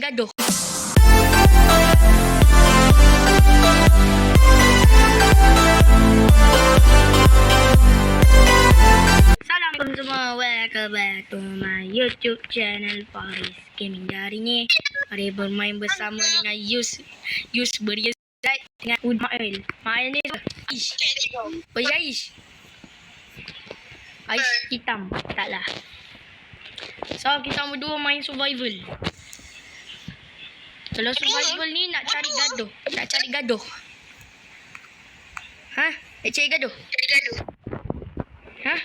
gaduh. Assalamualaikum semua. Welcome back to my YouTube channel Faris Gaming. Hari ni Faris bermain bersama dengan Yus berias dengan Mael. Mael ni Aish. Beri Aish. Aish hitam. Taklah. So kita berdua main survival. Kalau survival ni nak cari gaduh. Ha? Nak cari gaduh? Ha?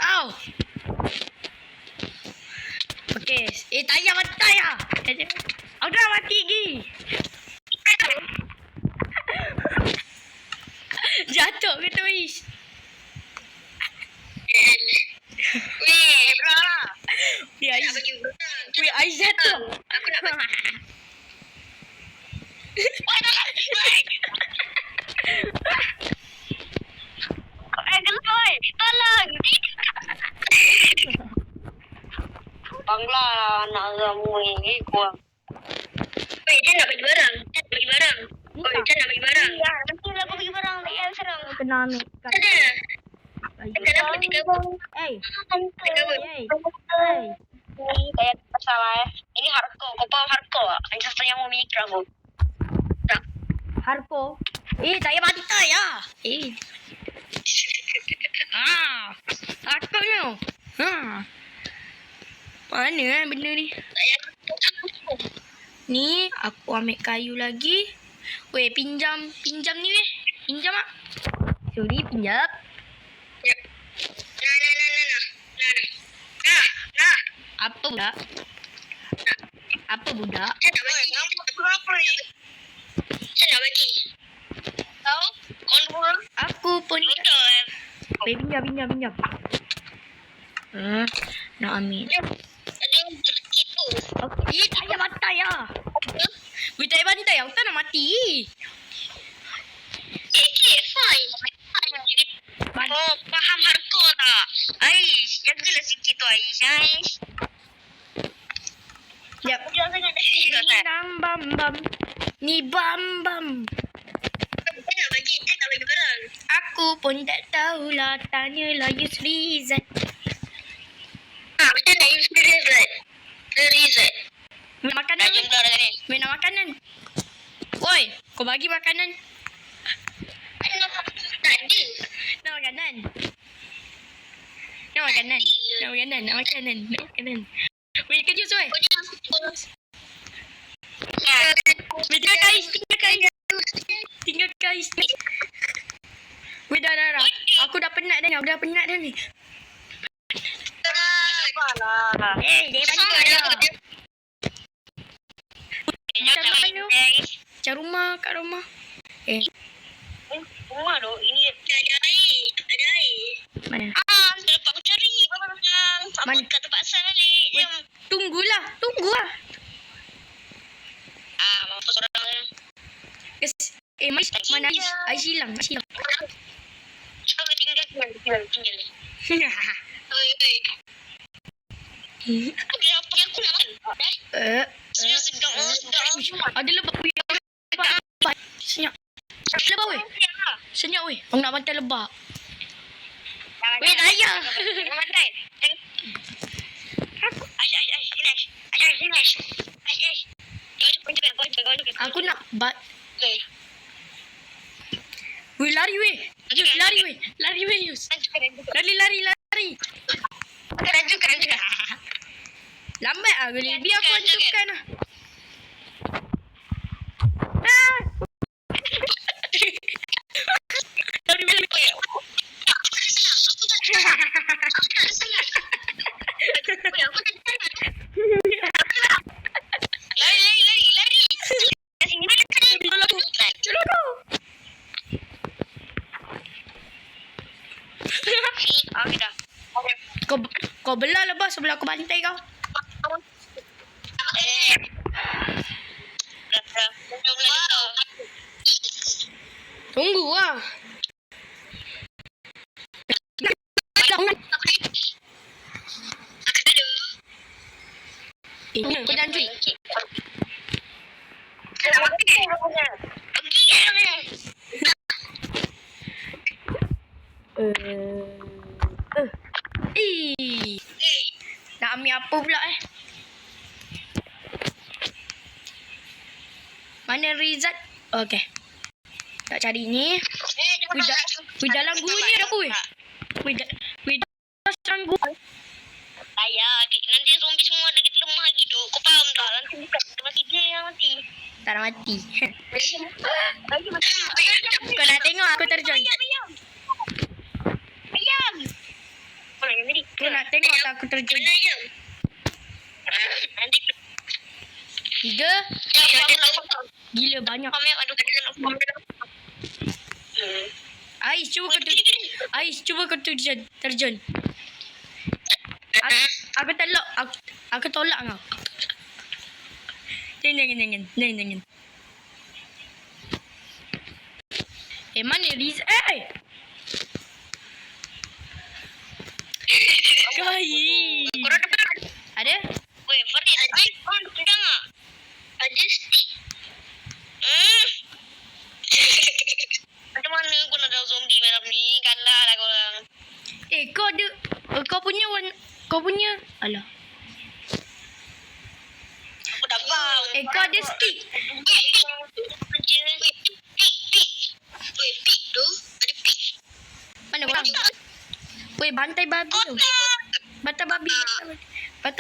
Au. Okey. Tayar mati tayar. Aku dah mati lagi. Jatuh ke tu Ish? Aish. Aish jatuh. Aku nak bagi. Tolong. Banglah anak kamu ini kuat. Dia nak bagi barang. Dia nak bagi barang. Ya, nanti lah bagi barang. Dia serang. Kena ambil. Kenapa tiga pun? Kayak masalah ini hardcore. Kau faham hardcore? Yang saya mau mikir aku. Tak. Hardcore. Tayar mati tayar. Hardcore ni. Mana benda ni? Ni aku ambil kayu lagi. Weh, pinjam ni weh. Pinjam ah. Sorry, pinjam. Ya. Nah. Apa budak? Apa budak? Saya nak bagi. Tahu? Kau Aku pun betul. Weh, pinjam. Nak ambil. Ada yang terkipu. Tayar mati tayar. Weh, tayar mati tayar. Aku tak nak mati. Okay, fine. Oh, faham hardcore tak? Aish, jagalah sikit tu Aish. Jap. Jangan sangat dah. Ni bam. Saya nak bagi, saya tak bagi barang. Aku pun tak tahulah. Tanyalah Yusrizat. Macam nak use Rizat. Nak makanan ni? Nak makanan. Oi, kau bagi makanan. Tak ada. Nak makanan. Weh, kerja tu weh. Tinggal kais. Weh, dah. Aku dah penat dah ni. Dia bagi dia. Macam mana? Macam rumah, kat rumah. Rumah tu, ini ada air. Mana? Saya dapat mencari. Mana? Kat tempat asal balik. Tunggu lah. Mampus orang. Mana Aish hilang. Coba tinggal. Oi. Aku nak makan. Sedap. Ada lebah. Senyap. Lebah weh. Senyap weh. Aku nak bantai lebah. Weh, tayar. Jangan bantai. Aish. Aku nak bat. Okay. Weh, lari weh. Lari weh Yus. Lari. Keren juga. Lambat ah gini. Biar aku hantarkan lah. Lari. Kau belah lebah sebelah aku bantai kau. Tunggu lah. Kau jangan cuy. Pergi kan mana? Nak ambil apa pula Mana Rizat? Okey. Tak cari ni. Wih, dalam gua ni ada apa weh? Wih, dalam gua. Ayah, nanti zombie semua ada kita lemah gitu. Kau faham tak? Nanti mati dia yang mati. Tak nak mati. Lagi mati. Kau nak tengok aku terjun? Ayam. Mana yang tadi? Kau nak tengok tak aku terjun? Mana ayam? Nanti 3. Gila banyak. Ais, cuba kau terjun. Aku telok. Aku tolak kau. Jangan. Mana Riz? Kai. Ada? Weh, Farid, kau dengar? Ada stick. Macam mana kau nak ada zombie malam ni? Kalah lah korang. Kau ada. Kau punya. Alah. Aku dah faham. Kau ada stick. Pik tu. Ada pik. Mana korang? Weh, bantai babi tu. Bantai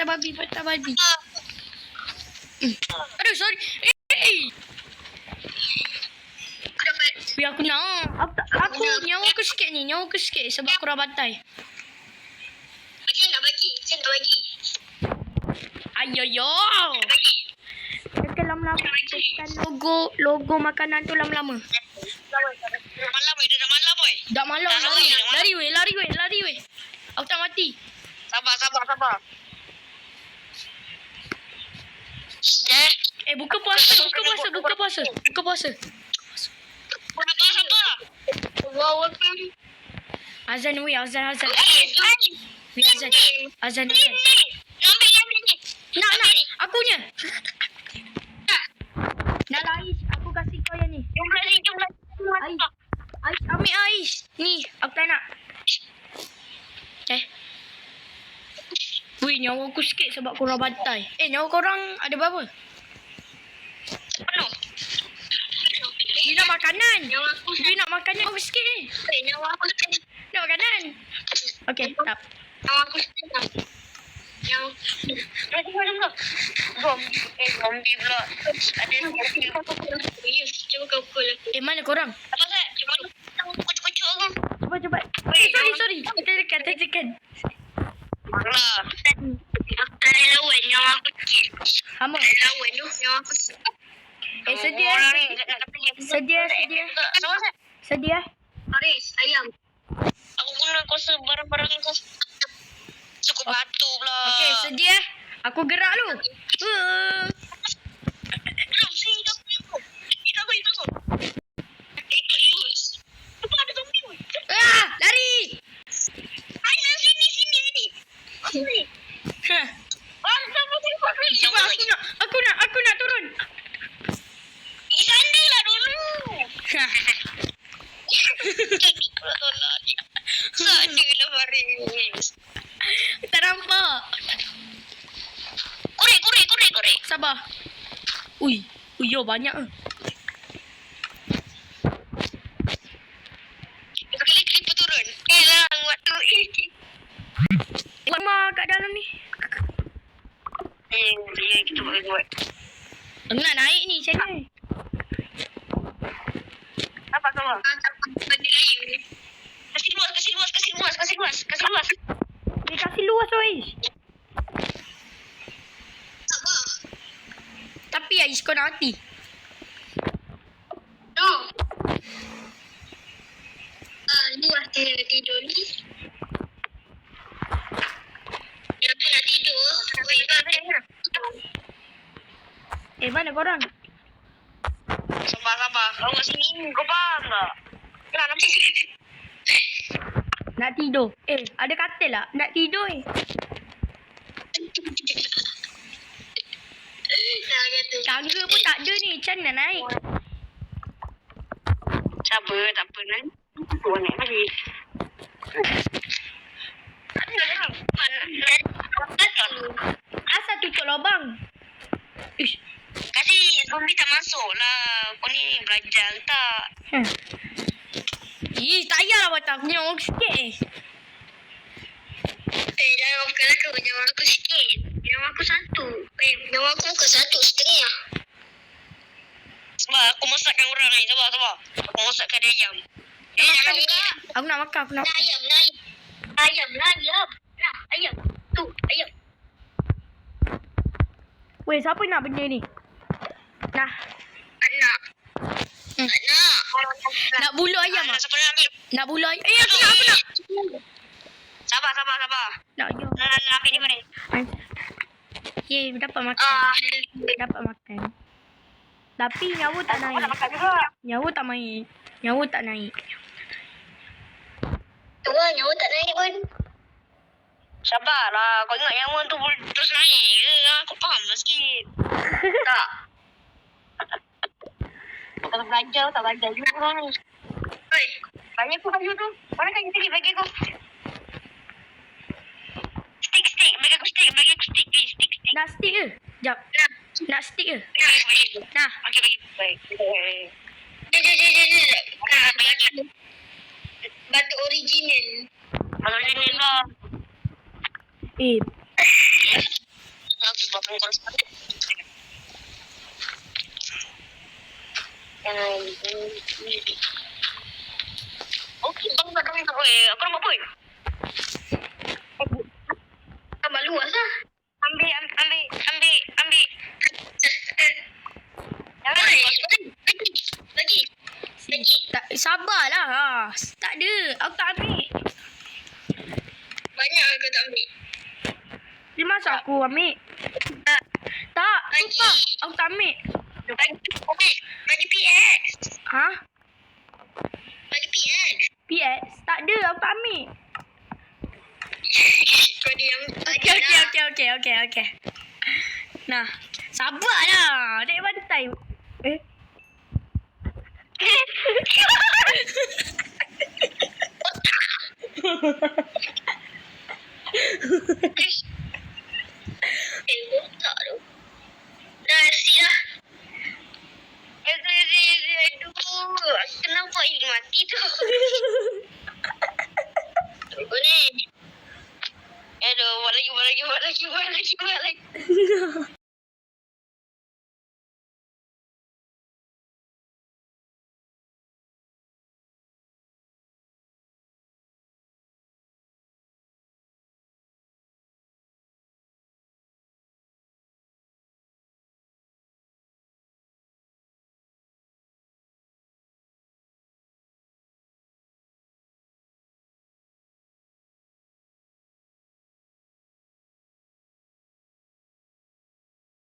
babi. Aduh, sorry. Weh, aku nak. Nyawa aku sikit ni. Sebab aku dah bantai. Saya nak bagi. Ayoyo. Tekan lama-lama. Tekan logo makanan tu lama-lama. Malam weh, dah malam weh. Dah malam. Lari weh. Aku tak mati. Sabar. Buka puasa. Sabar. Wow, Azan weh, azan. Azan. Nak. Akunya. Nak lah Ais. Aku kasih kau yang ni. Ais, ambil Ais. Ni, aku tak nak. Wih, nyawa aku sikit sebab korang bantai. Nyawa korang ada berapa? Penuh. Dia nak makanan. Nyawa aku Nak makanan aku sikit ni. Nyawa aku setengah. Nak makanan. Okey, tak. Nyawa aku setengah. Zombie pula. Ada zombie. Cuba kau pukul aku. Mana korang? Apa Zat? Cuba kucuk aku. Cepat. Sorry. Tekan. Alah. Aku tak ada lawan. Nyawa aku kecil. Hama. Tak ada lawan tu. Nyawa aku Sedia. Haris, ayam. Aku guna kuasa barang-barang aku. Cukup batu pula. Okey, sedia. Aku gerak lu. Lari. Sini. Aku nak turun. Sana lah dulu. Sana lah Faris. Tak nampak. Korek. Sabar. Ui, banyak. Sekali klip turun. Lah, waktu ini. Lama kat dalam ni. Ya, kita buat. Nak naik ni, macam mana? Apa sama? Bagi kayu ni. Kasih luas. Dia kasih luas, Ais. Apa? Tapi Ais, kau nak mati. No. Luas dia tidur ni. Yang tu nak tidur. Mana korang? Sabar. Kau kat sini, kau faham tak? Kenapa nampak? Nak tidur. Ada katil tak? Nak tidur Nak kata Tangga pun tak ada ni. Macam mana naik? Sabar, tak apa nanti. Kau naik lagi. Asal tutup lubang? Ish. Kasih zombie tak masuk lah. Kau ni belajar tak? Ih, tak payahlah buat aku nyawak sikit Jangan maafkan aku. Nyawa aku sikit. Nyawa aku satu. Nyawa aku bukan 1,5. Sebab aku masakkan orang ni. Sabar. Aku masakkan dia ayam. Jangan ni. Aku nak makan, aku nak makan. Ayam. Nah, ayam. Tu, ayam. Weh, siapa nak benda ni? Nah, Anak. Anak. nak bulu ayam ah? Siapa nak ambil? Nak bulu ayam? Aku nak. Sabar. Nak ayam. Nak ambil ni mana? Ye, dapat makan. Dapat makan. Tapi nyawa tak naik. Nyawa tak naik. Tu lah, nyawa tak naik pun. Sabarlah. Kau ingat nyawa tu terus naik ke? Aku faham lah sikit. Tak. Kau tak belajar juga kau ni. Oi, banyak aku baju tu. Mana kan sikit bagi aku. Stick. Bagi aku stick. Stick. Nak stick ke? Jap. Nak stick ke? Bagi aku. Nah. Okey, bagi. Baik. Bagi. Batu original. Original lah. Aku potong kau sekali. Okey, bang tak kami tak boleh. Aku nak buat apa? Tambah luas lah. Ambil. Lagi. Tak, sabarlah. Tak ada. Aku tak ambil. Banyak aku tak ambil. Dia masa aku ambil? Tak. Sumpah. Aku tak ambil. Bagi PX. Ha? Bagi PX. PS? Tak ada. Aku tak ambil. Kau diam. Okey. Nah. Sabarlah. Naik bantai.